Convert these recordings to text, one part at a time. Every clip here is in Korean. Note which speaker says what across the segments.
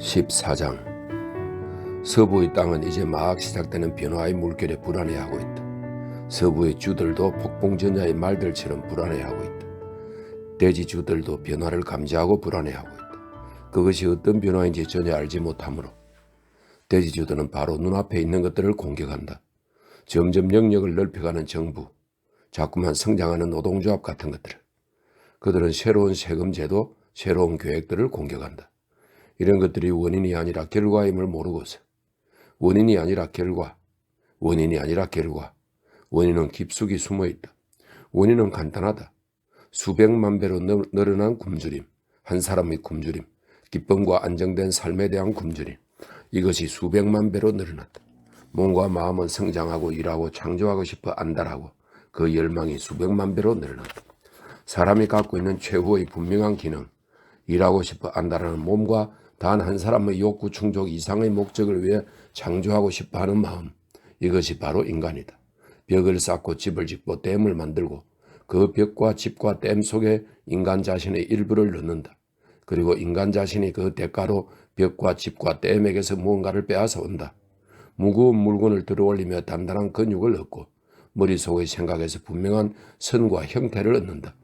Speaker 1: 14장. 서부의 땅은 이제 막 시작되는 변화의 물결에 불안해하고 있다. 서부의 주들도 폭풍전야의 말들처럼 불안해하고 있다. 대지 주들도 변화를 감지하고 불안해하고 있다. 그것이 어떤 변화인지 전혀 알지 못하므로 대지 주들은 바로 눈앞에 있는 것들을 공격한다. 점점 영역을 넓혀가는 정부, 자꾸만 성장하는 노동조합 같은 것들을. 그들은 새로운 세금 제도, 새로운 계획들을 공격한다. 이런 것들이 원인이 아니라 결과임을 모르고서 원인이 아니라 결과, 원인이 아니라 결과, 원인은 깊숙이 숨어있다. 원인은 간단하다. 수백만 배로 늘어난 굶주림, 한 사람의 굶주림, 기쁨과 안정된 삶에 대한 굶주림, 이것이 수백만 배로 늘어났다. 몸과 마음은 성장하고 일하고 창조하고 싶어 안달하고 그 열망이 수백만 배로 늘어났다. 사람이 갖고 있는 최후의 분명한 기능, 일하고 싶어 안달하는 몸과 단 한 사람의 욕구 충족 이상의 목적을 위해 창조하고 싶어하는 마음, 이것이 바로 인간이다. 벽을 쌓고 집을 짓고 댐을 만들고 그 벽과 집과 댐 속에 인간 자신의 일부를 넣는다. 그리고 인간 자신이 그 대가로 벽과 집과 댐에게서 무언가를 빼앗아 온다. 무거운 물건을 들어올리며 단단한 근육을 얻고 머릿속의 생각에서 분명한 선과 형태를 얻는다.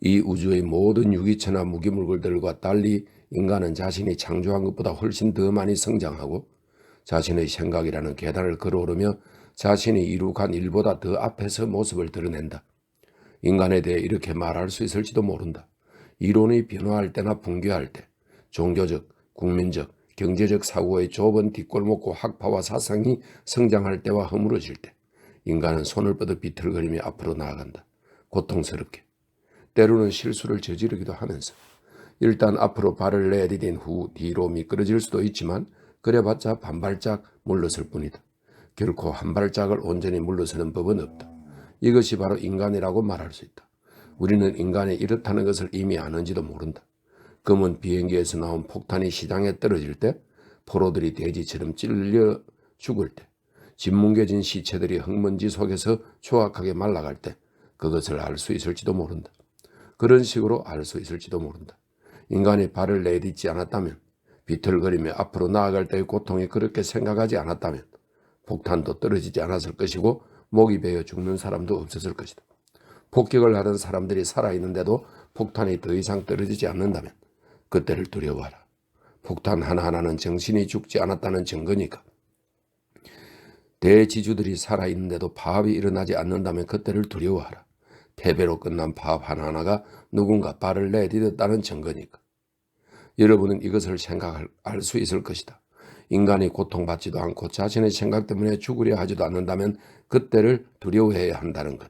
Speaker 1: 이 우주의 모든 유기체나 무기물들과 달리 인간은 자신이 창조한 것보다 훨씬 더 많이 성장하고 자신의 생각이라는 계단을 걸어오르며 자신이 이룩한 일보다 더 앞에서 모습을 드러낸다. 인간에 대해 이렇게 말할 수 있을지도 모른다. 이론이 변화할 때나 붕괴할 때, 종교적, 국민적, 경제적 사고의 좁은 뒷골목과 학파와 사상이 성장할 때와 허물어질 때 인간은 손을 뻗어 비틀거리며 앞으로 나아간다. 고통스럽게. 때로는 실수를 저지르기도 하면서 일단 앞으로 발을 내디딘 후 뒤로 미끄러질 수도 있지만 그래봤자 반발짝 물러설 뿐이다. 결코 한 발짝을 온전히 물러서는 법은 없다. 이것이 바로 인간이라고 말할 수 있다. 우리는 인간이 이렇다는 것을 이미 아는지도 모른다. 검은 비행기에서 나온 폭탄이 시장에 떨어질 때, 포로들이 돼지처럼 찔려 죽을 때, 짓뭉개진 시체들이 흙먼지 속에서 조악하게 말라갈 때 그것을 알 수 있을지도 모른다. 그런 식으로 알 수 있을지도 모른다. 인간이 발을 내딛지 않았다면, 비틀거리며 앞으로 나아갈 때의 고통이 그렇게 생각하지 않았다면 폭탄도 떨어지지 않았을 것이고 목이 베어 죽는 사람도 없었을 것이다. 폭격을 하던 사람들이 살아있는데도 폭탄이 더 이상 떨어지지 않는다면 그때를 두려워하라. 폭탄 하나하나는 정신이 죽지 않았다는 증거니까. 대지주들이 살아있는데도 파업이 일어나지 않는다면 그때를 두려워하라. 패배로 끝난 파업 하나하나가 누군가 발을 내딛었다는 증거니까. 여러분은 이것을 생각할 수 있을 것이다. 인간이 고통받지도 않고 자신의 생각 때문에 죽으려 하지도 않는다면 그때를 두려워해야 한다는 것.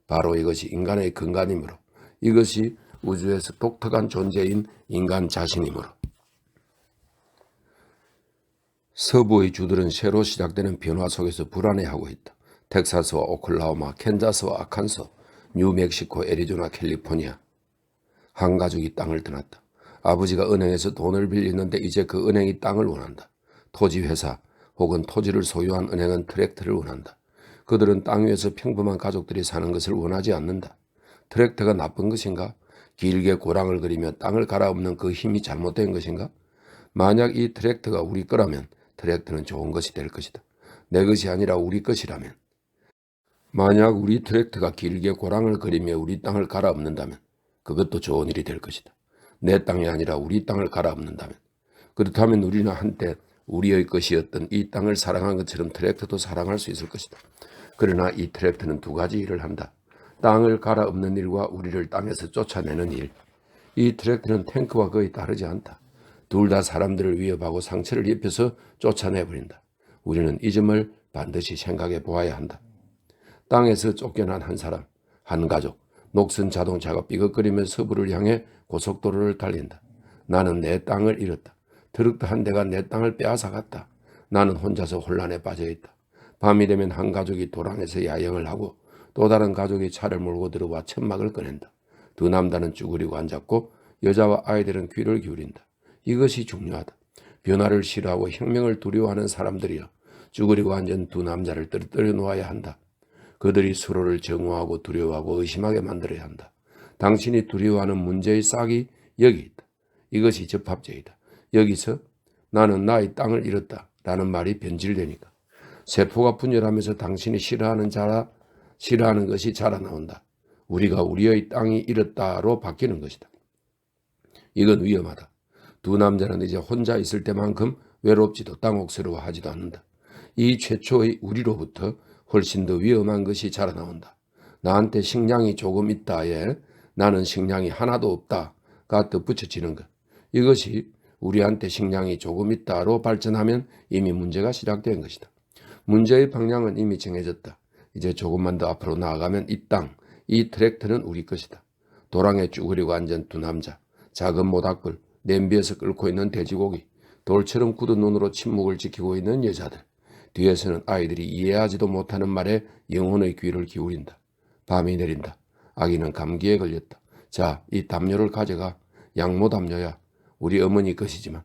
Speaker 1: 바로 이것이 인간의 근간이므로, 이것이 우주에서 독특한 존재인 인간 자신이므로. 서부의 주들은 새로 시작되는 변화 속에서 불안해하고 있다. 텍사스와 오클라호마, 캔자스와 아칸소, 뉴멕시코, 애리조나, 캘리포니아. 한 가족이 땅을 떠났다. 아버지가 은행에서 돈을 빌리는데 이제 그 은행이 땅을 원한다. 토지회사 혹은 토지를 소유한 은행은 트랙터를 원한다. 그들은 땅 위에서 평범한 가족들이 사는 것을 원하지 않는다. 트랙터가 나쁜 것인가? 길게 고랑을 그리며 땅을 갈아엎는 그 힘이 잘못된 것인가? 만약 이 트랙터가 우리 거라면 트랙터는 좋은 것이 될 것이다. 내 것이 아니라 우리 것이라면. 만약 우리 트랙터가 길게 고랑을 그리며 우리 땅을 갈아엎는다면 그것도 좋은 일이 될 것이다. 내 땅이 아니라 우리 땅을 갈아엎는다면. 그렇다면 우리는 한때 우리의 것이었던 이 땅을 사랑한 것처럼 트랙터도 사랑할 수 있을 것이다. 그러나 이 트랙터는 두 가지 일을 한다. 땅을 갈아엎는 일과 우리를 땅에서 쫓아내는 일. 이 트랙터는 탱크와 거의 다르지 않다. 둘 다 사람들을 위협하고 상처를 입혀서 쫓아내버린다. 우리는 이 점을 반드시 생각해 보아야 한다. 땅에서 쫓겨난 한 사람, 한 가족, 녹슨 자동차가 삐걱거리며 서부를 향해 고속도로를 달린다. 나는 내 땅을 잃었다. 트럭터 한 대가 내 땅을 빼앗아갔다. 나는 혼자서 혼란에 빠져있다. 밤이 되면 한 가족이 도랑에서 야영을 하고 또 다른 가족이 차를 몰고 들어와 천막을 꺼낸다. 두 남자는 쭈그리고 앉았고 여자와 아이들은 귀를 기울인다. 이것이 중요하다. 변화를 싫어하고 혁명을 두려워하는 사람들이여, 쭈그리고 앉은 두 남자를 떨어뜨려 놓아야 한다. 그들이 서로를 정오하고 두려워하고 의심하게 만들어야 한다. 당신이 두려워하는 문제의 싹이 여기 있다. 이것이 접합제이다. 여기서 나는 나의 땅을 잃었다 라는 말이 변질되니까 세포가 분열하면서 당신이 싫어하는 것이 자라나온다. 우리가 우리의 땅이 잃었다로 바뀌는 것이다. 이건 위험하다. 두 남자는 이제 혼자 있을 때만큼 외롭지도 당혹스러워하지도 않는다. 이 최초의 우리로부터 훨씬 더 위험한 것이 자라나온다. 나한테 식량이 조금 있다에 나는 식량이 하나도 없다가 덧붙여지는 것. 이것이 우리한테 식량이 조금 있다로 발전하면 이미 문제가 시작된 것이다. 문제의 방향은 이미 정해졌다. 이제 조금만 더 앞으로 나아가면 이 땅, 이 트랙터는 우리 것이다. 도랑에 쭈그리고 앉은 두 남자, 작은 모닥불, 냄비에서 끓고 있는 돼지고기, 돌처럼 굳은 눈으로 침묵을 지키고 있는 여자들. 뒤에서는 아이들이 이해하지도 못하는 말에 영혼의 귀를 기울인다. 밤이 내린다. 아기는 감기에 걸렸다. 자, 이 담요를 가져가. 양모 담요야. 우리 어머니 것이지만.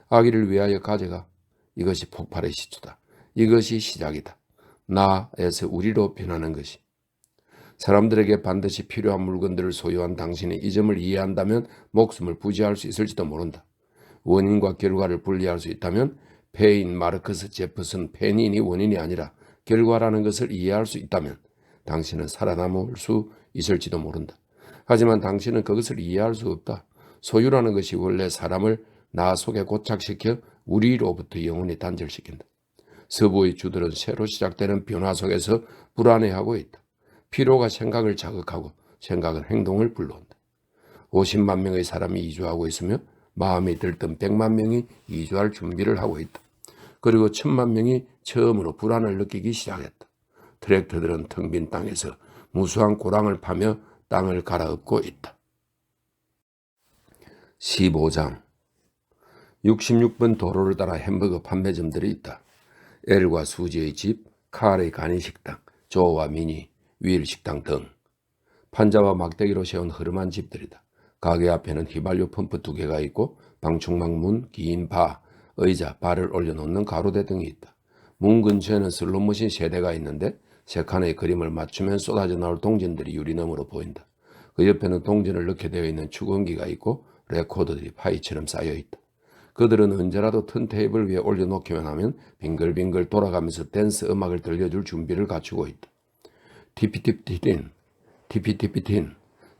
Speaker 1: 아기를 위하여 가져가. 이것이 폭발의 시초다. 이것이 시작이다. 나에서 우리로 변하는 것이. 사람들에게 반드시 필요한 물건들을 소유한 당신이 이 점을 이해한다면 목숨을 부지할 수 있을지도 모른다. 원인과 결과를 분리할 수 있다면 페인 마르커스 제퍼슨 펜인이 원인이 아니라 결과라는 것을 이해할 수 있다면 당신은 살아남을 수 있을지도 모른다. 하지만 당신은 그것을 이해할 수 없다. 소유라는 것이 원래 사람을 나 속에 고착시켜 우리로부터 영원히 단절시킨다. 서부의 주들은 새로 시작되는 변화 속에서 불안해하고 있다. 피로가 생각을 자극하고 생각은 행동을 불러온다. 50만 명의 사람이 이주하고 있으며 마음이 들뜬 100만 명이 이주할 준비를 하고 있다. 그리고 1000만 명이 처음으로 불안을 느끼기 시작했다. 트랙터들은 텅 빈 땅에서 무수한 고랑을 파며 땅을 갈아엎고 있다. 15장 66번 도로를 따라 햄버거 판매점들이 있다. 엘과 수지의 집, 칼의 간이식당, 조와 미니, 윌 식당 등 판자와 막대기로 세운 흐름한 집들이다. 가게 앞에는 휘발유 펌프 2개가 있고 방충망 문, 긴 바, 의자, 발을 올려놓는 가로대 등이 있다. 문 근처에는 슬롯머신 3대가 있는데 3칸의 그림을 맞추면 쏟아져 나올 동전들이 유리너머로 보인다. 그 옆에는 동전을 넣게 되어 있는 축원기가 있고 레코더들이 파이처럼 쌓여 있다. 그들은 언제라도 턴테이블 위에 올려놓기만 하면 빙글빙글 돌아가면서 댄스 음악을 들려줄 준비를 갖추고 있다. 티피티피틴,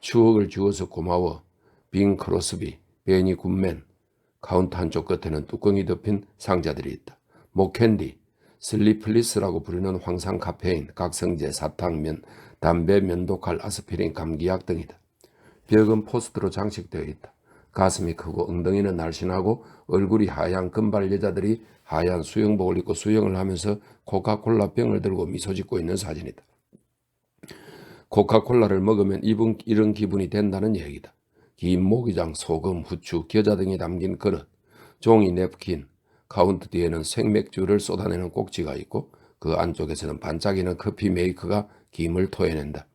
Speaker 1: 추억을 주어서 고마워, 빙 크로스비, 베니 굿맨, 카운터 한쪽 끝에는 뚜껑이 덮인 상자들이 있다. 목캔디, 슬리플리스라고 부르는 황산 카페인, 각성제, 사탕면, 담배, 면도칼, 아스피린, 감기약 등이다. 벽은 포스트로 장식되어 있다. 가슴이 크고 엉덩이는 날씬하고 얼굴이 하얀 금발 여자들이 하얀 수영복을 입고 수영을 하면서 코카콜라 병을 들고 미소 짓고 있는 사진이다. 코카콜라를 먹으면 이런 기분이 된다는 얘기다. 긴 모기장, 소금, 후추, 겨자 등이 담긴 그릇, 종이 냅킨, 카운터 뒤에는 생맥주를 쏟아내는 꼭지가 있고 그 안쪽에서는 반짝이는 커피 메이커가 김을 토해낸다.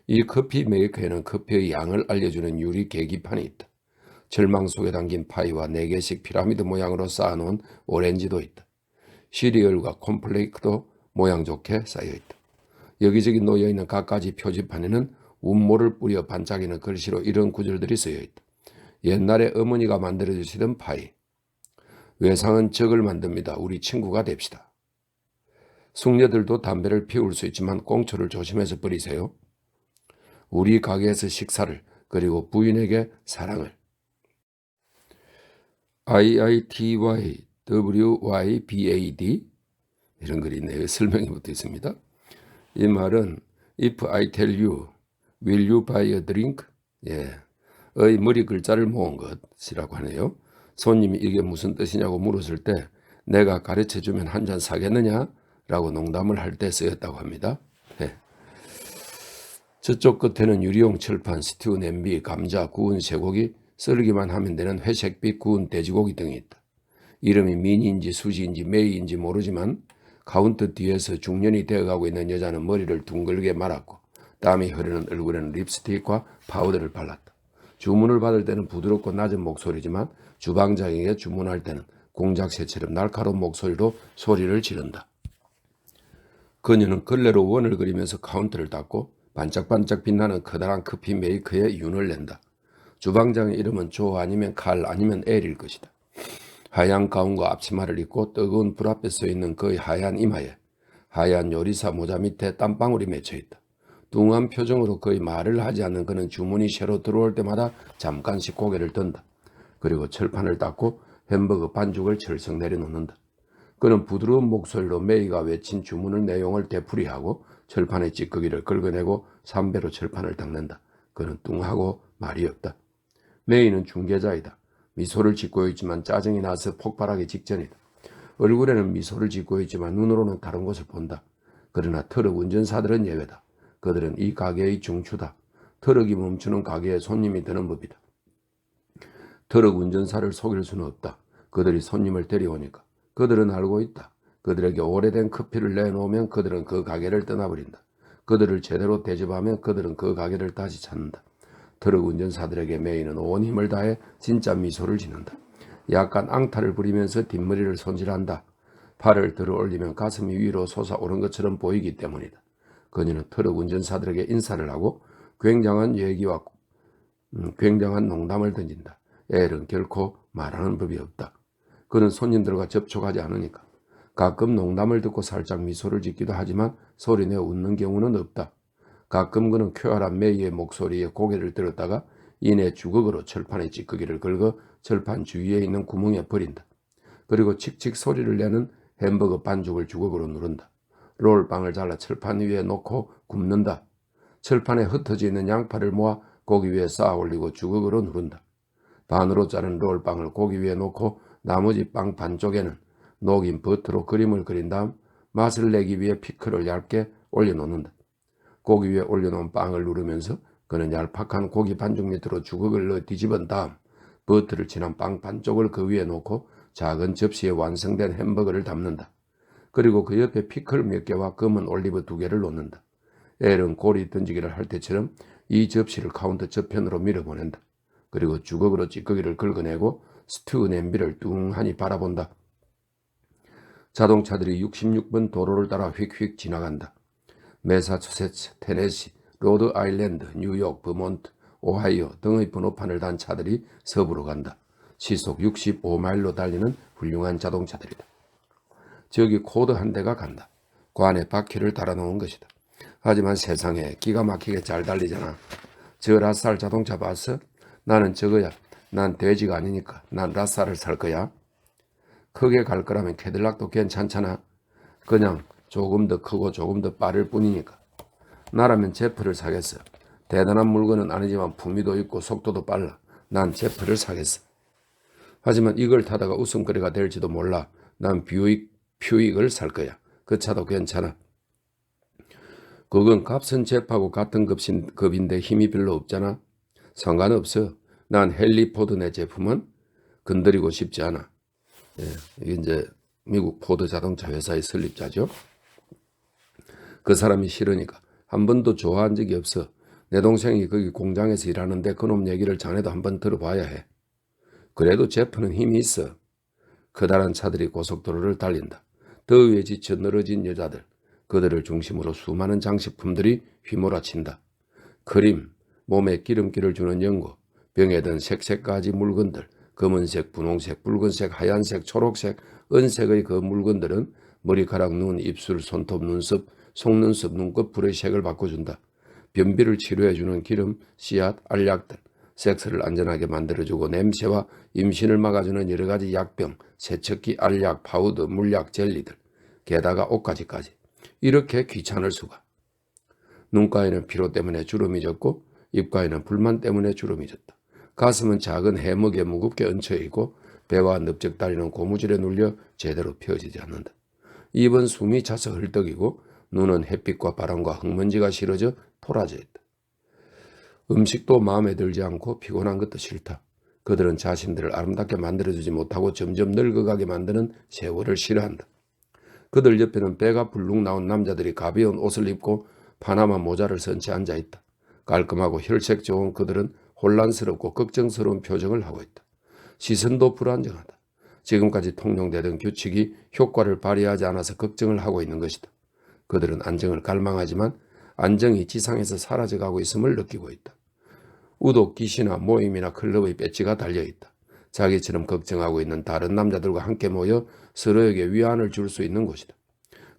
Speaker 1: 이 커피 메이커에는 커피의 양을 알려주는 유리 계기판이 있다. 절망 속에 담긴 파이와 4개씩 피라미드 모양으로 쌓아놓은 오렌지도 있다. 시리얼과 콤플레이크도 모양 좋게 쌓여있다. 여기저기 놓여있는 갖가지 표지판에는 운모를 뿌려 반짝이는 글씨로 이런 구절들이 쓰여있다. 옛날에 어머니가 만들어주시던 파이. 외상은 적을 만듭니다. 우리 친구가 됩시다. 숙녀들도 담배를 피울 수 있지만 꽁초를 조심해서 버리세요. 우리 가게에서 식사를, 그리고 부인에게 사랑을. IITYWYBAD 이런 글이 있네요. 설명이 붙어 있습니다. 이 말은 If I tell you, will you buy a drink? 의 머리 글자를 모은 것이라고 하네요. 손님이 이게 무슨 뜻이냐고 물었을 때 내가 가르쳐주면 한 잔 사겠느냐? 라고 농담을 할 때 쓰였다고 합니다. 저쪽 끝에는 유리용 철판, 스튜 냄비, 감자, 구운 쇠고기, 썰기만 하면 되는 회색빛 구운 돼지고기 등이 있다. 이름이 미니인지 수지인지 메이인지 모르지만 카운터 뒤에서 중년이 되어가고 있는 여자는 머리를 둥글게 말았고 땀이 흐르는 얼굴에는 립스틱과 파우더를 발랐다. 주문을 받을 때는 부드럽고 낮은 목소리지만 주방장에게 주문할 때는 공작새처럼 날카로운 목소리로 소리를 지른다. 그녀는 걸레로 원을 그리면서 카운터를 닦고 반짝반짝 빛나는 커다란 커피 메이커에 윤을 낸다. 주방장의 이름은 조 아니면 칼 아니면 엘일 것이다. 하얀 가운과 앞치마를 입고 뜨거운 불 앞에 서 있는 그의 하얀 이마에 하얀 요리사 모자 밑에 땀방울이 맺혀있다. 뚱한 표정으로 거의 말을 하지 않는 그는 주문이 새로 들어올 때마다 잠깐씩 고개를 든다. 그리고 철판을 닦고 햄버거 반죽을 철썩 내려놓는다. 그는 부드러운 목소리로 메이가 외친 주문의 내용을 되풀이하고 철판의 찌꺼기를 긁어내고 삼배로 철판을 닦는다. 그는 뚱하고 말이 없다. 메이는 중개자이다. 미소를 짓고 있지만 짜증이 나서 폭발하기 직전이다. 얼굴에는 미소를 짓고 있지만 눈으로는 다른 곳을 본다. 그러나 트럭 운전사들은 예외다. 그들은 이 가게의 중추다. 트럭이 멈추는 가게에 손님이 드는 법이다. 트럭 운전사를 속일 수는 없다. 그들이 손님을 데려오니까. 그들은 알고 있다. 그들에게 오래된 커피를 내놓으면 그들은 그 가게를 떠나버린다. 그들을 제대로 대접하면 그들은 그 가게를 다시 찾는다. 트럭 운전사들에게 메이는 온 힘을 다해 진짜 미소를 짓는다. 약간 앙탈을 부리면서 뒷머리를 손질한다. 팔을 들어 올리면 가슴이 위로 솟아오른 것처럼 보이기 때문이다. 그녀는 트럭 운전사들에게 인사를 하고 굉장한 얘기와 굉장한 농담을 던진다. 엘은 결코 말하는 법이 없다. 그는 손님들과 접촉하지 않으니까. 가끔 농담을 듣고 살짝 미소를 짓기도 하지만 소리내어 웃는 경우는 없다. 가끔 그는 쾌활한 메이의 목소리에 고개를 들었다가 이내 주걱으로 철판의 찌꺼기를 긁어 철판 주위에 있는 구멍에 버린다. 그리고 칙칙 소리를 내는 햄버거 반죽을 주걱으로 누른다. 롤빵을 잘라 철판 위에 놓고 굽는다. 철판에 흩어져 있는 양파를 모아 고기 위에 쌓아 올리고 주걱으로 누른다. 반으로 자른 롤빵을 고기 위에 놓고 나머지 빵 반쪽에는 녹인 버터로 그림을 그린 다음 맛을 내기 위해 피클을 얇게 올려놓는다. 고기 위에 올려놓은 빵을 누르면서 그는 얄팍한 고기 반죽 밑으로 주걱을 넣어 뒤집은 다음 버터를 칠한 빵 반쪽을 그 위에 놓고 작은 접시에 완성된 햄버거를 담는다. 그리고 그 옆에 피클 몇 개와 검은 올리브 2개를 놓는다. 엘은 고리 던지기를 할 때처럼 이 접시를 카운터 저편으로 밀어보낸다. 그리고 주걱으로 찌꺼기를 긁어내고 스튜 냄비를 뚱하니 바라본다. 자동차들이 66번 도로를 따라 휙휙 지나간다. 매사추세츠, 테네시, 로드 아일랜드, 뉴욕, 버몬트, 오하이오 등의 번호판을 단 차들이 서부로 간다. 시속 65마일로 달리는 훌륭한 자동차들이다. 저기 코드 한 대가 간다. 관에 바퀴를 달아놓은 것이다. 하지만 세상에 기가 막히게 잘 달리잖아. 저 라쌀 자동차 봤어? 나는 저거야. 난 돼지가 아니니까 난 라쌀을 살 거야. 크게 갈 거라면 캐딜락도 괜찮잖아. 그냥 조금 더 크고 조금 더 빠를 뿐이니까. 나라면 제프를 사겠어. 대단한 물건은 아니지만 품위도 있고 속도도 빨라. 난 제프를 사겠어. 하지만 이걸 타다가 웃음거리가 될지도 몰라. 난 뷰익을 살 거야. 그 차도 괜찮아. 그건 값은 제프하고 같은 급인데 힘이 별로 없잖아. 상관없어. 난 헨리 포드 내 제품은 건드리고 싶지 않아. 이게 이제 미국 포드 자동차 회사의 설립자죠. 그 사람이 싫으니까. 한 번도 좋아한 적이 없어. 내 동생이 거기 공장에서 일하는데 그놈 얘기를 자네도 한번 들어봐야 해. 그래도 제프는 힘이 있어. 커다란 차들이 고속도로를 달린다. 더위에 지쳐 늘어진 여자들, 그들을 중심으로 수많은 장식품들이 휘몰아친다. 크림, 몸에 기름기를 주는 연고, 병에 든 색색가지 물건들, 검은색, 분홍색, 붉은색, 하얀색, 초록색, 은색의 그 물건들은 머리카락, 눈, 입술, 손톱, 눈썹, 속눈썹, 눈꺼풀의 색을 바꿔준다. 변비를 치료해주는 기름, 씨앗, 알약들, 섹스를 안전하게 만들어주고 냄새와 임신을 막아주는 여러가지 약병, 세척기, 알약, 파우더, 물약, 젤리들, 게다가 옷가지까지. 이렇게 귀찮을 수가. 눈가에는 피로 때문에 주름이 졌고 입가에는 불만 때문에 주름이 졌다. 가슴은 작은 해먹에 무겁게 얹혀있고 배와 넓적다리는 고무줄에 눌려 제대로 펴지지 않는다. 입은 숨이 차서 헐떡이고 눈은 햇빛과 바람과 흙먼지가 실어져 토라져 있다. 음식도 마음에 들지 않고 피곤한 것도 싫다. 그들은 자신들을 아름답게 만들어주지 못하고 점점 늙어가게 만드는 세월을 싫어한다. 그들 옆에는 배가 불룩 나온 남자들이 가벼운 옷을 입고 파나마 모자를 쓴 채 앉아있다. 깔끔하고 혈색 좋은 그들은 혼란스럽고 걱정스러운 표정을 하고 있다. 시선도 불안정하다. 지금까지 통용되던 규칙이 효과를 발휘하지 않아서 걱정을 하고 있는 것이다. 그들은 안정을 갈망하지만 안정이 지상에서 사라져가고 있음을 느끼고 있다. 우독 기시나 모임이나 클럽의 배지가 달려있다. 자기처럼 걱정하고 있는 다른 남자들과 함께 모여 서로에게 위안을 줄 수 있는 곳이다.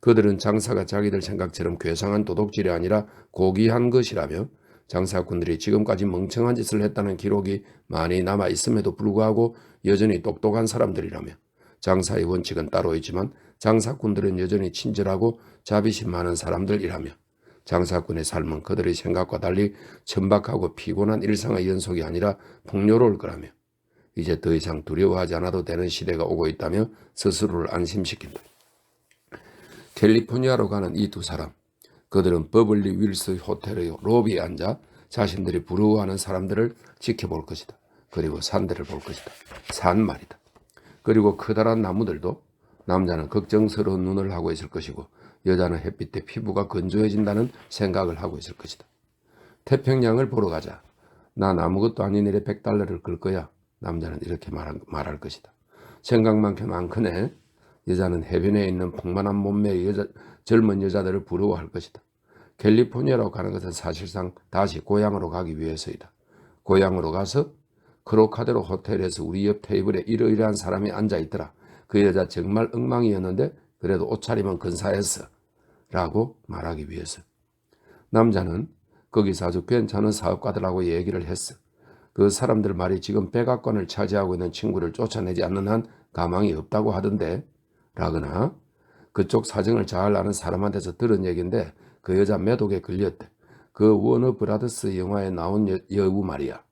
Speaker 1: 그들은 장사가 자기들 생각처럼 괴상한 도둑질이 아니라 고귀한 것이라며 장사꾼들이 지금까지 멍청한 짓을 했다는 기록이 많이 남아 있음에도 불구하고 여전히 똑똑한 사람들이라며 장사의 원칙은 따로 있지만 장사꾼들은 여전히 친절하고 자비심 많은 사람들이라며 장사꾼의 삶은 그들의 생각과 달리 천박하고 피곤한 일상의 연속이 아니라 풍요로울 거라며 이제 더 이상 두려워하지 않아도 되는 시대가 오고 있다며 스스로를 안심시킨다. 캘리포니아로 가는 이 두 사람, 그들은 버블리 윌스 호텔의 로비에 앉아 자신들이 부러워하는 사람들을 지켜볼 것이다. 그리고 산들을 볼 것이다. 산 말이다. 그리고 커다란 나무들도 남자는 걱정스러운 눈을 하고 있을 것이고 여자는 햇빛에 피부가 건조해진다는 생각을 하고 있을 것이다. 태평양을 보러 가자. 난 아무것도 아닌 일에 $100를 끌 거야. 남자는 이렇게 말할 것이다. 생각만큼 안 크네. 여자는 해변에 있는 풍만한 몸매의 젊은 여자들을 부러워할 것이다. 캘리포니아로 가는 것은 사실상 다시 고향으로 가기 위해서이다. 고향으로 가서 크로카데로 호텔에서 우리 옆 테이블에 이러이러한 사람이 앉아있더라. 그 여자 정말 엉망이었는데 그래도 옷차림은 근사했어. 라고 말하기 위해서. 남자는 거기서 아주 괜찮은 사업가들하고 얘기를 했어. 그 사람들 말이 지금 백악관을 차지하고 있는 친구를 쫓아내지 않는 한 가망이 없다고 하던데 라거나 그쪽 사정을 잘 아는 사람한테서 들은 얘기인데 그 여자 매독에 걸렸대. 그 워너 브라더스 영화에 나온 여우 말이야.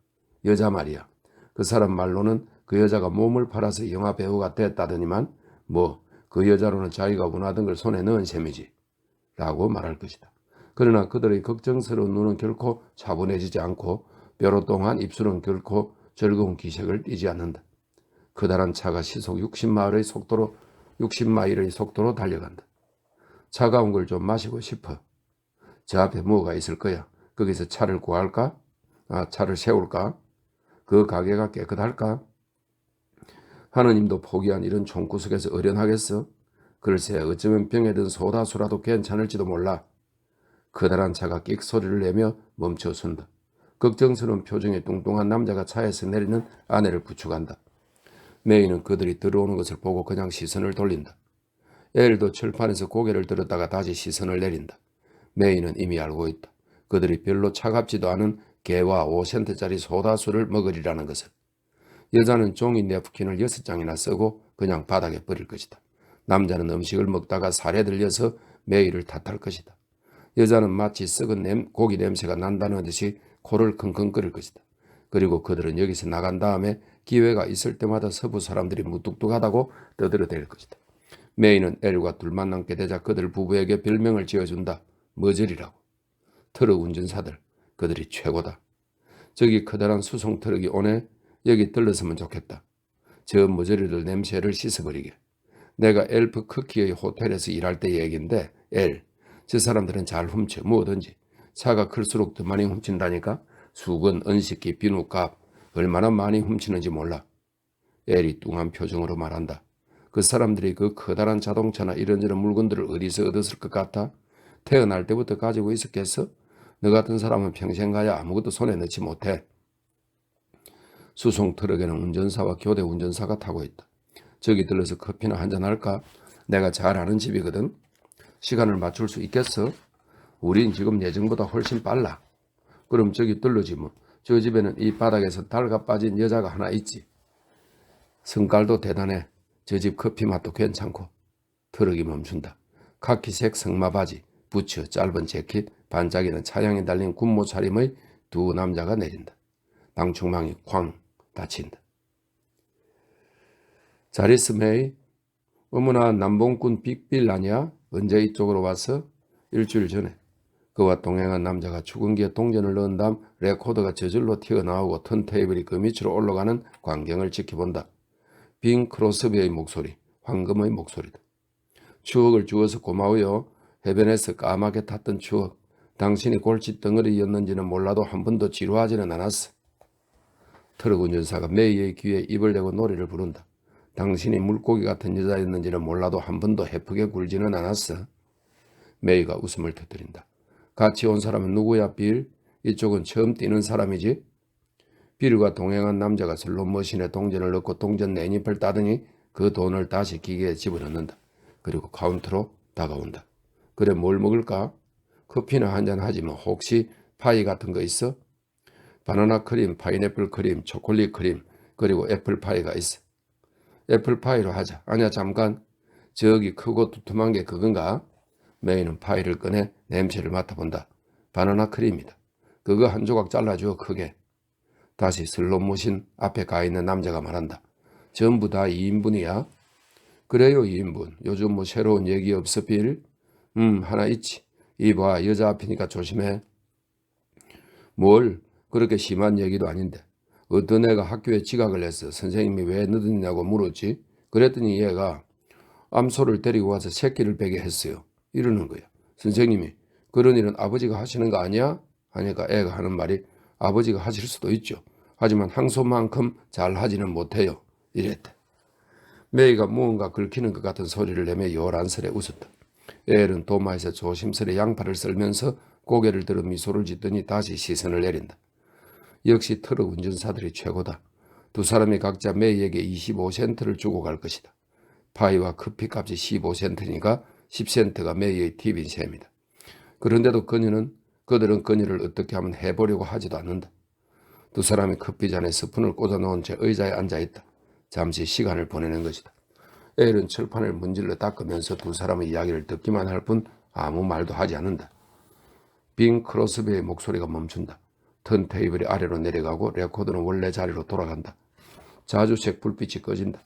Speaker 1: 여자 말이야. 그 사람 말로는 그 여자가 몸을 팔아서 영화 배우가 됐다더니만 뭐 그 여자로는 자기가 원하던 걸 손에 넣은 셈이지 라고 말할 것이다. 그러나 그들의 걱정스러운 눈은 결코 차분해지지 않고 뾰로통한 입술은 결코 즐거운 기색을 띠지 않는다. 커다란 차가 시속 60마일의 속도로 달려간다. 차가운 걸 좀 마시고 싶어. 저 앞에 뭐가 있을 거야. 거기서 차를 구할까? 차를 세울까? 그 가게가 깨끗할까? 하느님도 포기한 이런 총구석에서 어련하겠어? 글쎄 어쩌면 병에 든 소다수라도 괜찮을지도 몰라. 커다란 차가 끽 소리를 내며 멈춰선다. 걱정스러운 표정의 뚱뚱한 남자가 차에서 내리는 아내를 부축한다. 메이는 그들이 들어오는 것을 보고 그냥 시선을 돌린다. 엘도 철판에서 고개를 들었다가 다시 시선을 내린다. 메이는 이미 알고 있다. 그들이 별로 차갑지도 않은 개와 5센트짜리 소다수를 먹으리라는 것을. 여자는 종이 냅킨을 6장이나 쓰고 그냥 바닥에 버릴 것이다. 남자는 음식을 먹다가 살에 들려서 메이를 탓할 것이다. 여자는 마치 썩은 고기 냄새가 난다는 듯이 코를 킁킁거릴 것이다. 그리고 그들은 여기서 나간 다음에 기회가 있을 때마다 서부 사람들이 무뚝뚝하다고 떠들어댈 것이다. 메이는 엘과 둘만 남게 되자 그들 부부에게 별명을 지어준다. 머저리라고. 트럭 운전사들, 그들이 최고다. 저기 커다란 수송 트럭이 오네. 여기 들렀으면 좋겠다. 저 머저리들 냄새를 씻어버리게. 내가 엘프 쿠키의 호텔에서 일할 때 얘기인데 저 사람들은 잘 훔쳐 뭐든지. 차가 클수록 더 많이 훔친다니까. 수건, 은식기, 비누값 얼마나 많이 훔치는지 몰라. 엘이 뚱한 표정으로 말한다. 그 사람들이 그 커다란 자동차나 이런저런 물건들을 어디서 얻었을 것 같아? 태어날 때부터 가지고 있었겠어? 너 같은 사람은 평생 가야 아무것도 손에 넣지 못해. 수송 트럭에는 운전사와 교대 운전사가 타고 있다. 저기 들러서 커피나 한잔 할까? 내가 잘 아는 집이거든. 시간을 맞출 수 있겠어? 우린 지금 예정보다 훨씬 빨라. 그럼 저기 들러지 뭐. 저 집에는 이 바닥에서 달가 빠진 여자가 하나 있지. 성깔도 대단해. 저 집 커피 맛도 괜찮고. 트럭이 멈춘다. 카키색 승마 바지, 부츠, 짧은 재킷, 반짝이는 차량에 달린 군모 차림의 두 남자가 내린다. 방충망이 쾅 닫힌다. 자리스 메이, 어머나 남봉꾼 빅빌 아니야? 언제 이쪽으로 왔어? 일주일 전에. 그와 동행한 남자가 축은기에 동전을 넣은 다음 레코더가 저절로 튀어나오고 턴테이블이 그 밑으로 올라가는 광경을 지켜본다. 빈 크로스비의 목소리, 황금의 목소리다. 추억을 주어서 고마워요. 해변에서 까맣게 탔던 추억. 당신이 골칫덩어리였는지는 몰라도 한 번도 지루하지는 않았어. 트럭 운전사가 메이의 귀에 입을 대고 노래를 부른다. 당신이 물고기 같은 여자였는지는 몰라도 한 번도 해프게 굴지는 않았어. 메이가 웃음을 터뜨린다. 같이 온 사람은 누구야, 빌? 이쪽은 처음 뛰는 사람이지? 빌과 동행한 남자가 슬롯머신에 동전을 넣고 동전 네잎을 따더니 그 돈을 다시 기계에 집어넣는다. 그리고 카운터로 다가온다. 그래, 뭘 먹을까? 커피나 한잔 하지 뭐. 혹시 파이 같은 거 있어? 바나나 크림, 파인애플 크림, 초콜릿 크림, 그리고 애플 파이가 있어. 애플 파이로 하자. 아니야, 잠깐. 저기 크고 두툼한 게 그건가? 메이는 파이를 꺼내 냄새를 맡아본다. 바나나 크림이다. 그거 한 조각 잘라줘, 크게. 다시 슬롯머신 앞에 가 있는 남자가 말한다. 전부 다 2인분이야? 그래요, 2인분. 요즘 뭐 새로운 얘기 없어, 빌? 하나 있지. 이봐, 여자 앞이니까 조심해. 뭘? 그렇게 심한 얘기도 아닌데. 어떤 애가 학교에 지각을 했어. 선생님이 왜 늦었냐고 물었지. 그랬더니 얘가 암소를 데리고 와서 새끼를 베게 했어요. 이러는 거야. 선생님이 그런 일은 아버지가 하시는 거 아니야? 하니까 애가 하는 말이 아버지가 하실 수도 있죠. 하지만 항소만큼 잘 하지는 못해요. 이랬대. 메이가 무언가 긁히는 것 같은 소리를 내며 요란스레 웃었다. 애는 도마에서 조심스레 양팔을 썰면서 고개를 들어 미소를 짓더니 다시 시선을 내린다. 역시 트럭 운전사들이 최고다. 두 사람이 각자 메이에게 25센트를 주고 갈 것이다. 파이와 커피값이 15센트니까 10센트가 메이의 팁인 셈이다. 그런데도 그들은 그녀를 어떻게 하면 해보려고 하지도 않는다. 두 사람이 커피잔에 스푼을 꽂아놓은 채 의자에 앉아있다. 잠시 시간을 보내는 것이다. 엘은 철판을 문질러 닦으면서 두 사람의 이야기를 듣기만 할 뿐 아무 말도 하지 않는다. 빙 크로스비의 목소리가 멈춘다. 턴테이블이 아래로 내려가고 레코더는 원래 자리로 돌아간다. 자주색 불빛이 꺼진다.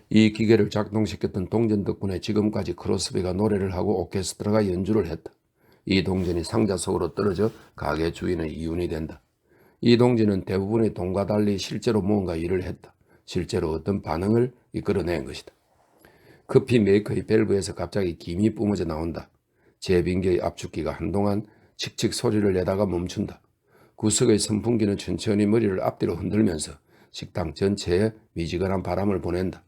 Speaker 1: 이 기계를 작동시켰던 동전 덕분에 지금까지 크로스비가 노래를 하고 오케스트라가 연주를 했다. 이 동전이 상자 속으로 떨어져 가게 주인의 이윤이 된다. 이 동전은 대부분의 돈과 달리 실제로 무언가 일을 했다. 실제로 어떤 반응을 이끌어낸 것이다. 커피 메이커의 밸브에서 갑자기 김이 뿜어져 나온다. 제빙기의 압축기가 한동안 칙칙 소리를 내다가 멈춘다. 구석의 선풍기는 천천히 머리를 앞뒤로 흔들면서 식당 전체에 미지근한 바람을 보낸다.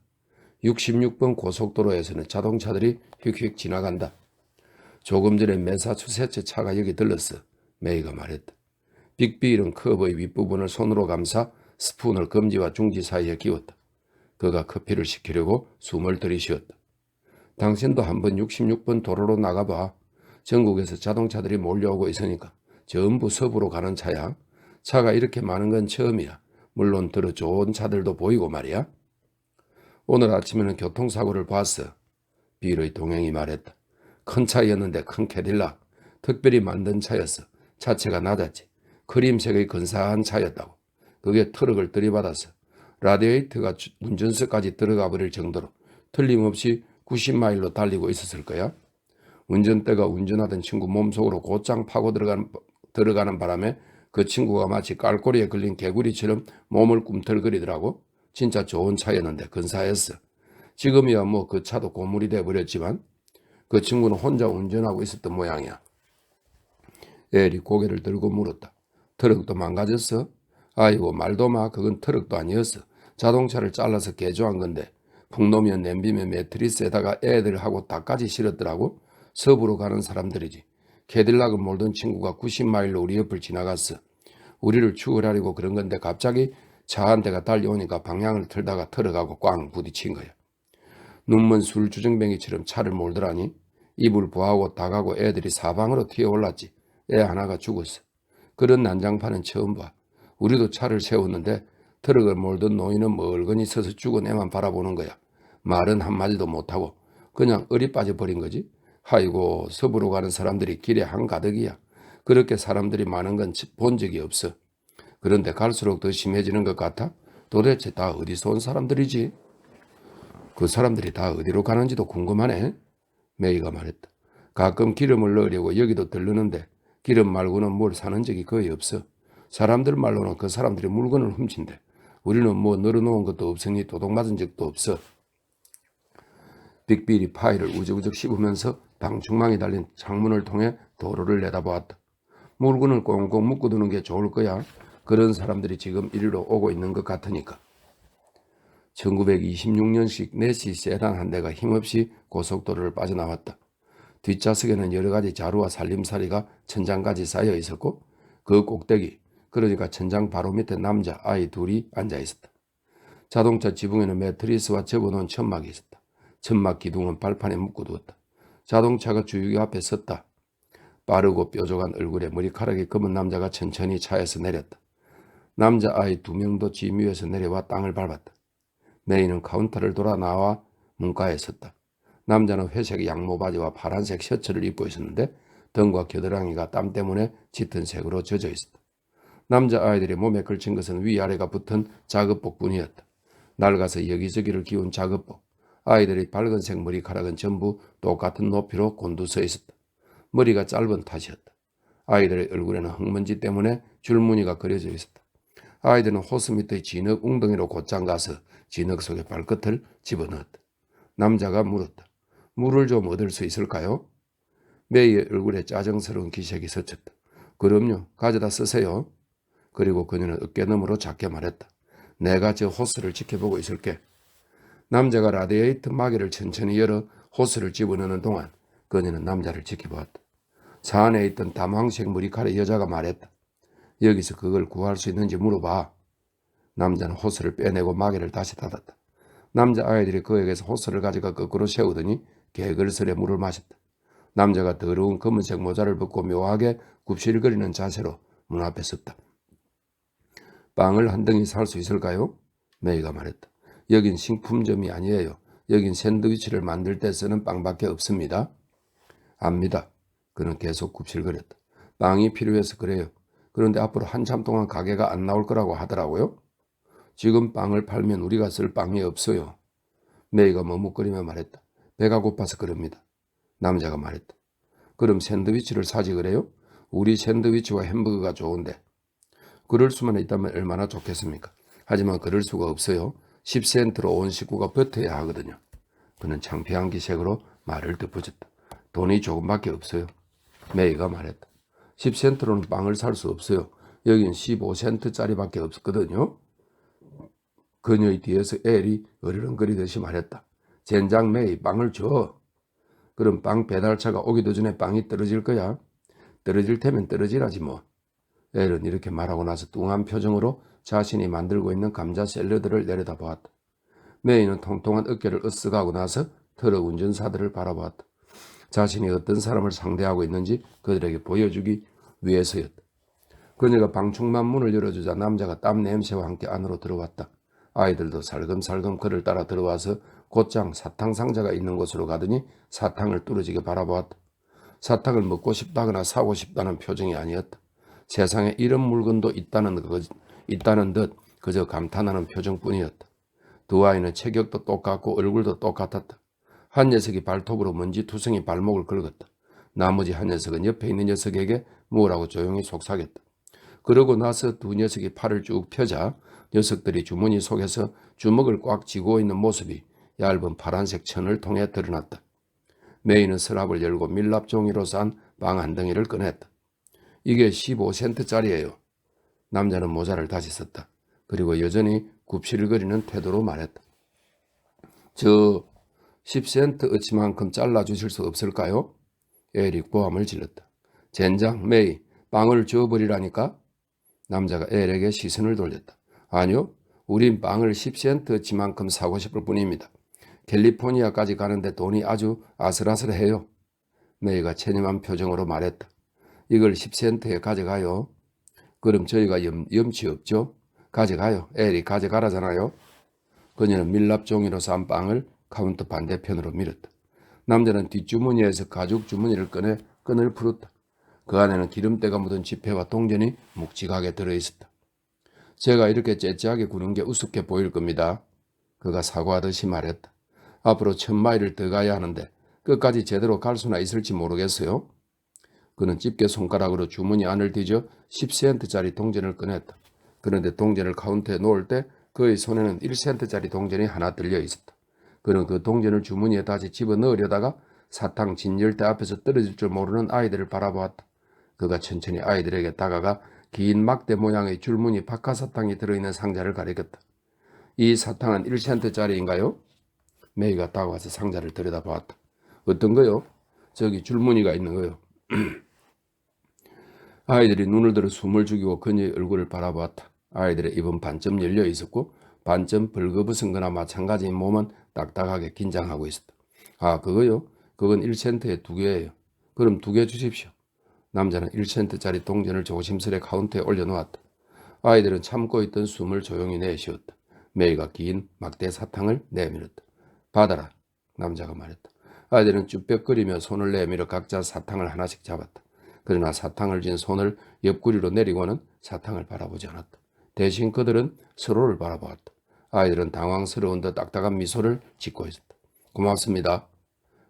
Speaker 1: 66번 고속도로에서는 자동차들이 휙휙 지나간다. 조금 전에 매사추세츠 차가 여기 들렀어. 메이가 말했다. 빅빌은 컵의 윗부분을 손으로 감싸 스푼을 검지와 중지 사이에 끼웠다. 그가 커피를 시키려고 숨을 들이쉬었다. 당신도 한번 66번 도로로 나가봐. 전국에서 자동차들이 몰려오고 있으니까 전부 서부로 가는 차야. 차가 이렇게 많은 건 처음이야. 물론 더러 좋은 차들도 보이고 말이야. 오늘 아침에는 교통사고를 봤어. 빌의 동행이 말했다. 큰 차였는데 큰 캐딜락. 특별히 만든 차였어. 차체가 낮았지. 크림색의 근사한 차였다고. 그게 트럭을 들이받았어. 라디에이터가 운전석까지 들어가 버릴 정도로 틀림없이 90마일로 달리고 있었을 거야. 운전대가 운전하던 친구 몸속으로 곧장 파고 들어가는 바람에 그 친구가 마치 깔꼬리에 걸린 개구리처럼 몸을 꿈틀거리더라고. 진짜 좋은 차였는데 근사했어. 지금이야 뭐 그 차도 고물이 돼버렸지만 그 친구는 혼자 운전하고 있었던 모양이야. 엘이 고개를 들고 물었다. 트럭도 망가졌어? 아이고 말도 마. 그건 트럭도 아니었어. 자동차를 잘라서 개조한 건데 풍노면 냄비면 매트리스에다가 애들하고 닭까지 실었더라고. 서부로 가는 사람들이지. 캐딜락을 몰던 친구가 90마일로 우리 옆을 지나갔어. 우리를 추월하려고 그런 건데 갑자기 차 한 대가 달려오니까 방향을 틀다가 트럭하고 꽝 부딪힌 거야. 눈먼 술주정뱅이처럼 차를 몰더라니. 이불 부하고 닭하고 애들이 사방으로 튀어올랐지. 애 하나가 죽었어. 그런 난장판은 처음 봐. 우리도 차를 세웠는데 트럭을 몰던 노인은 멀거니 서서 죽은 애만 바라보는 거야. 말은 한마디도 못하고 그냥 어리 빠져버린 거지. 아이고 서부로 가는 사람들이 길에 한가득이야. 그렇게 사람들이 많은 건 본 적이 없어. 그런데 갈수록 더 심해지는 것 같아. 도대체 다 어디서 온 사람들이지? 그 사람들이 다 어디로 가는지도 궁금하네. 메이가 말했다. 가끔 기름을 넣으려고 여기도 들르는데 기름 말고는 뭘 사는 적이 거의 없어. 사람들 말로는 그 사람들이 물건을 훔친대. 우리는 뭐 널어놓은 것도 없으니 도둑맞은 적도 없어. 빅빌이 파이를 우적우적 씹으면서 방 중망에 달린 창문을 통해 도로를 내다보았다. 물건을 꽁꽁 묶어두는 게 좋을 거야. 그런 사람들이 지금 이리로 오고 있는 것 같으니까. 1926년식 내시 세단 한 대가 힘없이 고속도로를 빠져나왔다. 뒷좌석에는 여러 가지 자루와 살림살이가 천장까지 쌓여 있었고 그 꼭대기, 그러니까 천장 바로 밑에 남자 아이 둘이 앉아 있었다. 자동차 지붕에는 매트리스와 접어놓은 천막이 있었다. 천막 기둥은 발판에 묶어두었다. 자동차가 주유기 앞에 섰다. 빠르고 뾰족한 얼굴에 머리카락이 검은 남자가 천천히 차에서 내렸다. 남자아이 2명도 짐 위에서 내려와 땅을 밟았다. 메이는 카운터를 돌아 나와 문가에 섰다. 남자는 회색 양모 바지와 파란색 셔츠를 입고 있었는데 등과 겨드랑이가 땀 때문에 짙은 색으로 젖어 있었다. 남자아이들의 몸에 걸친 것은 위아래가 붙은 작업복뿐이었다. 낡아서 여기저기를 기운 작업복. 아이들의 밝은색 머리카락은 전부 똑같은 높이로 곤두서 있었다. 머리가 짧은 탓이었다. 아이들의 얼굴에는 흙먼지 때문에 줄무늬가 그려져 있었다. 아이들은 호스 밑의 진흙 웅덩이로 곧장 가서 진흙 속에 발끝을 집어넣었다. 남자가 물었다. 물을 좀 얻을 수 있을까요? 메이의 얼굴에 짜증스러운 기색이 스쳤다. 그럼요. 가져다 쓰세요. 그리고 그녀는 어깨너머로 작게 말했다. 내가 저 호스를 지켜보고 있을게. 남자가 라디에이터 마개를 천천히 열어 호스를 집어넣는 동안 그녀는 남자를 지켜보았다. 차 안에 있던 담황색 머리카락 여자가 말했다. 여기서 그걸 구할 수 있는지 물어봐. 남자는 호스를 빼내고 마개를 다시 닫았다. 남자아이들이 그에게서 호스를 가져가 거꾸로 세우더니 개걸스레 물을 마셨다. 남자가 더러운 검은색 모자를 벗고 묘하게 굽실거리는 자세로 문 앞에 섰다. 빵을 한 덩이 살 수 있을까요? 메이가 말했다. 여긴 식품점이 아니에요. 여긴 샌드위치를 만들 때 쓰는 빵밖에 없습니다. 압니다. 그는 계속 굽실거렸다. 빵이 필요해서 그래요. 그런데 앞으로 한참 동안 가게가 안 나올 거라고 하더라고요. 지금 빵을 팔면 우리가 쓸 빵이 없어요. 메이가 머뭇거리며 말했다. 배가 고파서 그럽니다. 남자가 말했다. 그럼 샌드위치를 사지 그래요? 우리 샌드위치와 햄버거가 좋은데. 그럴 수만 있다면 얼마나 좋겠습니까? 하지만 그럴 수가 없어요. 10센트로 온 식구가 버텨야 하거든요. 그는 창피한 기색으로 말을 덧붙였다. 돈이 조금밖에 없어요. 메이가 말했다. 10센트로는 빵을 살 수 없어요. 여긴 15센트짜리밖에 없거든요. 그녀의 뒤에서 엘이 어리렁거리듯이 말했다. 젠장 메이 빵을 줘. 그럼 빵 배달차가 오기도 전에 빵이 떨어질 거야. 떨어질 테면 떨어지라지 뭐. 엘은 이렇게 말하고 나서 뚱한 표정으로 자신이 만들고 있는 감자 샐러드를 내려다보았다. 메이는 통통한 어깨를 으쓱하고 나서 트럭 운전사들을 바라보았다. 자신이 어떤 사람을 상대하고 있는지 그들에게 보여주기 위해서였다. 그녀가 방충망 문을 열어주자 남자가 땀 냄새와 함께 안으로 들어왔다. 아이들도 살금살금 그를 따라 들어와서 곧장 사탕 상자가 있는 곳으로 가더니 사탕을 뚫어지게 바라보았다. 사탕을 먹고 싶다거나 사고 싶다는 표정이 아니었다. 세상에 이런 물건도 있다는 듯 그저 감탄하는 표정뿐이었다. 두 아이는 체격도 똑같고 얼굴도 똑같았다. 한 녀석이 발톱으로 먼지투성이 발목을 긁었다. 나머지 한 녀석은 옆에 있는 녀석에게 뭐라고 조용히 속삭였다. 그러고 나서 두 녀석이 팔을 쭉 펴자 녀석들이 주머니 속에서 주먹을 꽉 쥐고 있는 모습이 얇은 파란색 천을 통해 드러났다. 메이는 서랍을 열고 밀랍 종이로 싼 빵 한 덩이를 꺼냈다. 이게 15센트짜리예요. 남자는 모자를 다시 썼다. 그리고 여전히 굽실거리는 태도로 말했다. 저 10센트 어치만큼 잘라주실 수 없을까요? 엘이 고함을 질렀다. 젠장 메이 빵을 줘버리라니까? 남자가 엘에게 시선을 돌렸다. 아니요. 우린 빵을 10센트 어치만큼 사고 싶을 뿐입니다. 캘리포니아까지 가는데 돈이 아주 아슬아슬해요. 메이가 체념한 표정으로 말했다. 이걸 10센트에 가져가요. 그럼 저희가 염치 없죠? 가져가요. 엘이 가져가라잖아요. 그녀는 밀랍 종이로 싼 빵을 카운터 반대편으로 밀었다. 남자는 뒷주머니에서 가죽 주머니를 꺼내 끈을 풀었다. 그 안에는 기름때가 묻은 지폐와 동전이 묵직하게 들어있었다. 제가 이렇게 째째하게 구는 게 우습게 보일 겁니다. 그가 사과하듯이 말했다. 앞으로 1000마일을 더 가야 하는데 끝까지 제대로 갈 수나 있을지 모르겠어요. 그는 집게 손가락으로 주머니 안을 뒤져 10센트짜리 동전을 꺼냈다. 그런데 동전을 카운터에 놓을 때 그의 손에는 1센트짜리 동전이 하나 들려 있었다. 그는 그 동전을 주머니에 다시 집어넣으려다가 사탕 진열대 앞에서 떨어질 줄 모르는 아이들을 바라보았다. 그가 천천히 아이들에게 다가가 긴 막대 모양의 줄무늬 박하사탕이 들어있는 상자를 가리켰다. 이 사탕은 1센트짜리인가요? 메이가 다가와서 상자를 들여다보았다. 어떤 거요? 저기 줄무늬가 있는 거요. 아이들이 눈을 들어 숨을 죽이고 그녀의 얼굴을 바라보았다. 아이들의 입은 반쯤 열려 있었고 반쯤 벌거벗은 거나 마찬가지인 몸은 딱딱하게 긴장하고 있었다. 아, 그거요? 그건 1센트에 2개예요. 그럼 2개 주십시오. 남자는 1센트짜리 동전을 조심스레 카운터에 올려놓았다. 아이들은 참고 있던 숨을 조용히 내쉬었다. 메이가 긴 막대 사탕을 내밀었다. 받아라, 남자가 말했다. 아이들은 쭈뼛거리며 손을 내밀어 각자 사탕을 하나씩 잡았다. 그러나 사탕을 쥔 손을 옆구리로 내리고는 사탕을 바라보지 않았다. 대신 그들은 서로를 바라보았다. 아이들은 당황스러운 듯 딱딱한 미소를 짓고 있었다. 고맙습니다.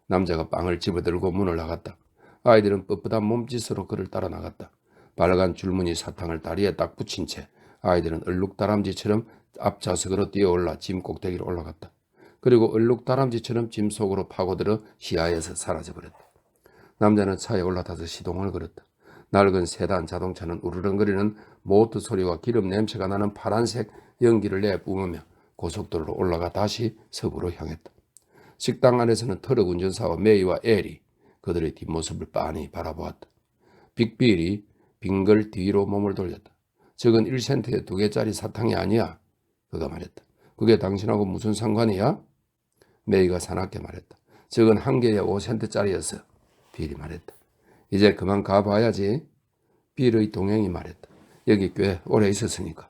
Speaker 1: 남자가 빵을 집어들고 문을 나갔다. 아이들은 뻣뻣한 몸짓으로 그를 따라 나갔다. 빨간 줄무늬 사탕을 다리에 딱 붙인 채 아이들은 얼룩다람쥐처럼 앞좌석으로 뛰어올라 짐 꼭대기로 올라갔다. 그리고 얼룩다람쥐처럼 짐 속으로 파고들어 시야에서 사라져버렸다. 남자는 차에 올라타서 시동을 걸었다. 낡은 세단 자동차는 우르렁거리는 모터 소리와 기름 냄새가 나는 파란색 연기를 내뿜으며 고속도로로 올라가 다시 서부로 향했다. 식당 안에서는 트럭 운전사와 메이와 엘이 그들의 뒷모습을 빤히 바라보았다. 빅빌이 빙글 뒤로 몸을 돌렸다. 저건 1센트에 2개짜리 사탕이 아니야. 그가 말했다. 그게 당신하고 무슨 상관이야? 메이가 사납게 말했다. 저건 1개에 5센트짜리였어. 빌이 말했다. 이제 그만 가봐야지. 빌의 동행이 말했다. 여기 꽤 오래 있었으니까.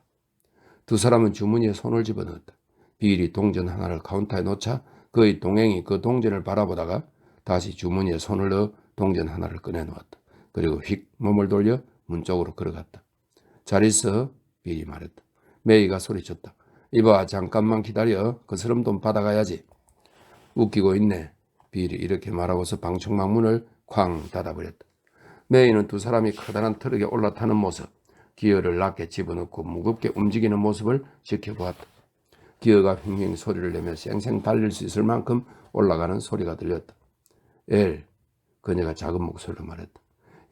Speaker 1: 두 사람은 주머니에 손을 집어넣었다. 빌이 동전 하나를 카운터에 놓자 그의 동행이 그 동전을 바라보다가 다시 주머니에 손을 넣어 동전 하나를 꺼내놓았다. 그리고 휙 몸을 돌려 문 쪽으로 걸어갔다. 잘 있어, 빌이 말했다. 메이가 소리쳤다. 이봐, 잠깐만 기다려. 그 사람 돈 받아가야지. 웃기고 있네. 빌이 이렇게 말하고서 방충망 문을 쾅 닫아버렸다. 메이는 두 사람이 커다란 트럭에 올라타는 모습, 기어를 낮게 집어넣고 무겁게 움직이는 모습을 지켜보았다. 기어가 휑휑 소리를 내며 쌩쌩 달릴 수 있을 만큼 올라가는 소리가 들렸다. 엘, 그녀가 작은 목소리로 말했다.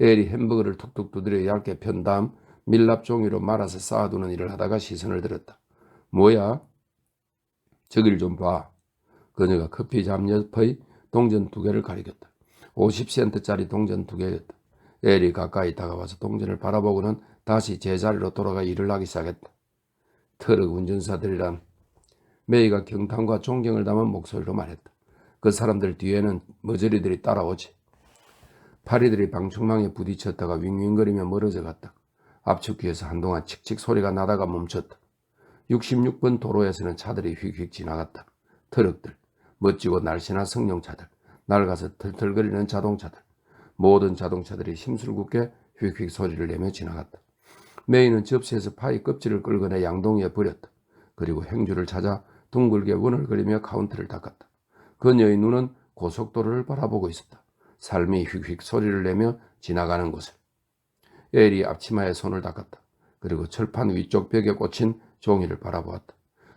Speaker 1: 엘이 햄버거를 툭툭 두드려 얇게 편 다음 밀랍 종이로 말아서 쌓아두는 일을 하다가 시선을 들었다. 뭐야? 저길 좀 봐. 그녀가 커피 잠 옆의 동전 2개를 가리켰다. 50센트짜리 동전 2개였다. 엘이 가까이 다가와서 동전을 바라보고는 다시 제자리로 돌아가 일을 하기 시작했다. 트럭 운전사들이란 메이가 경탄과 존경을 담은 목소리로 말했다. 그 사람들 뒤에는 머저리들이 따라오지. 파리들이 방충망에 부딪혔다가 윙윙거리며 멀어져 갔다. 압축기에서 한동안 칙칙 소리가 나다가 멈췄다. 66번 도로에서는 차들이 휙휙 지나갔다. 트럭들, 멋지고 날씬한 승용차들, 낡아서 털털거리는 자동차들, 모든 자동차들이 심술궂게 휙휙 소리를 내며 지나갔다. 메이는 접시에서 파이 껍질을 끌어내 양동이에 버렸다. 그리고 행주를 찾아 둥글게 원을 그리며 카운터를 닦았다. 그녀의 눈은 고속도로를 바라보고 있었다. 삶이 휙휙 소리를 내며 지나가는 곳을. 엘이 앞치마에 손을 닦았다. 그리고 철판 위쪽 벽에 꽂힌 종이를 바라보았다.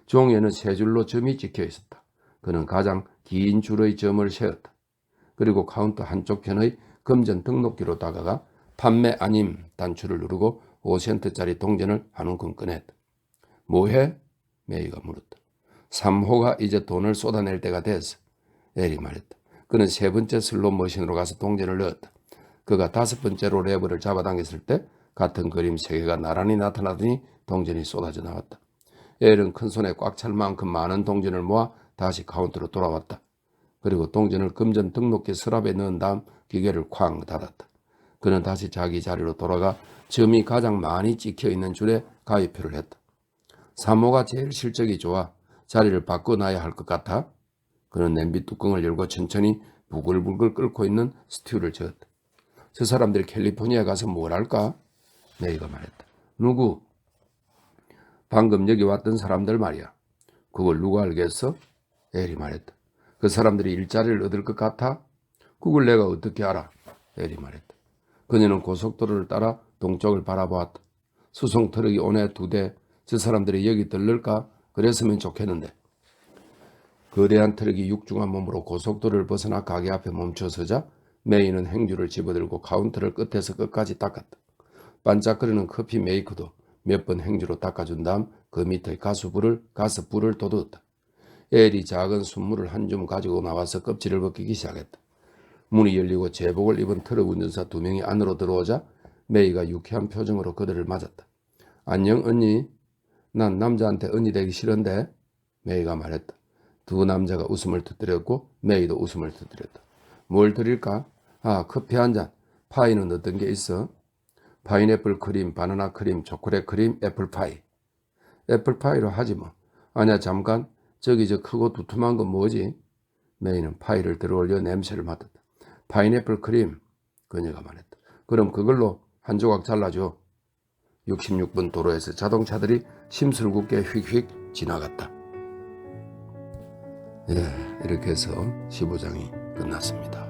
Speaker 1: 종이에는 3줄로 점이 찍혀 있었다. 그는 가장 긴 줄의 점을 세었다. 그리고 카운터 한쪽 편의 금전 등록기로 다가가 판매 아님 단추를 누르고 5센트짜리 동전을 한 움큼 꺼냈다. 뭐해? 메이가 물었다. 3호가 이제 돈을 쏟아낼 때가 됐어. 엘이 말했다. 그는 3번째 슬롯 머신으로 가서 동전을 넣었다. 그가 5번째로 레버를 잡아당겼을 때 같은 그림 3개가 나란히 나타나더니 동전이 쏟아져 나왔다. 엘은 큰손에 꽉 찰 만큼 많은 동전을 모아 다시 카운터로 돌아왔다. 그리고 동전을 금전 등록기 서랍에 넣은 다음 기계를 쾅 닫았다. 그는 다시 자기 자리로 돌아가 점이 가장 많이 찍혀있는 줄에 가위표를 했다. 3호가 제일 실적이 좋아. 자리를 바꿔놔야 할 것 같아. 그는 냄비 뚜껑을 열고 천천히 부글부글 끓고 있는 스튜를 저었다. 저 사람들이 캘리포니아에 가서 뭘 할까? 메이가 말했다. 누구? 방금 여기 왔던 사람들 말이야. 그걸 누가 알겠어? 엘이 말했다. 그 사람들이 일자리를 얻을 것 같아? 그걸 내가 어떻게 알아? 엘이 말했다. 그녀는 고속도로를 따라 동쪽을 바라보았다. 수송 트럭이 오네 2대. 저 사람들이 여기 들를까? 그랬으면 좋겠는데. 거대한 트럭이 육중한 몸으로 고속도로를 벗어나 가게 앞에 멈춰서자 메이는 행주를 집어들고 카운터를 끝에서 끝까지 닦았다. 반짝거리는 커피 메이커도 몇 번 행주로 닦아준 다음 그 밑에 가스불을 돋웠다. 엘이 작은 순물을 한 줌 가지고 나와서 껍질을 벗기기 시작했다. 문이 열리고 제복을 입은 트럭 운전사 2명이 안으로 들어오자 메이가 유쾌한 표정으로 그들을 맞았다. 안녕 언니. 난 남자한테 언니 되기 싫은데. 메이가 말했다. 두 남자가 웃음을 터뜨렸고 메이도 웃음을 터뜨렸다. 뭘 드릴까? 아, 커피 한 잔. 파이는 어떤 게 있어? 파인애플 크림, 바나나 크림, 초콜릿 크림, 애플파이. 애플파이로 하지 뭐. 아니야 잠깐. 저기 저 크고 두툼한 건 뭐지? 메이는 파이를 들어올려 냄새를 맡았다. 파인애플 크림. 그녀가 말했다. 그럼 그걸로 한 조각 잘라줘. 66번 도로에서 자동차들이 심술궂게 휙휙 지나갔다. 예, 이렇게 해서 15장이 끝났습니다.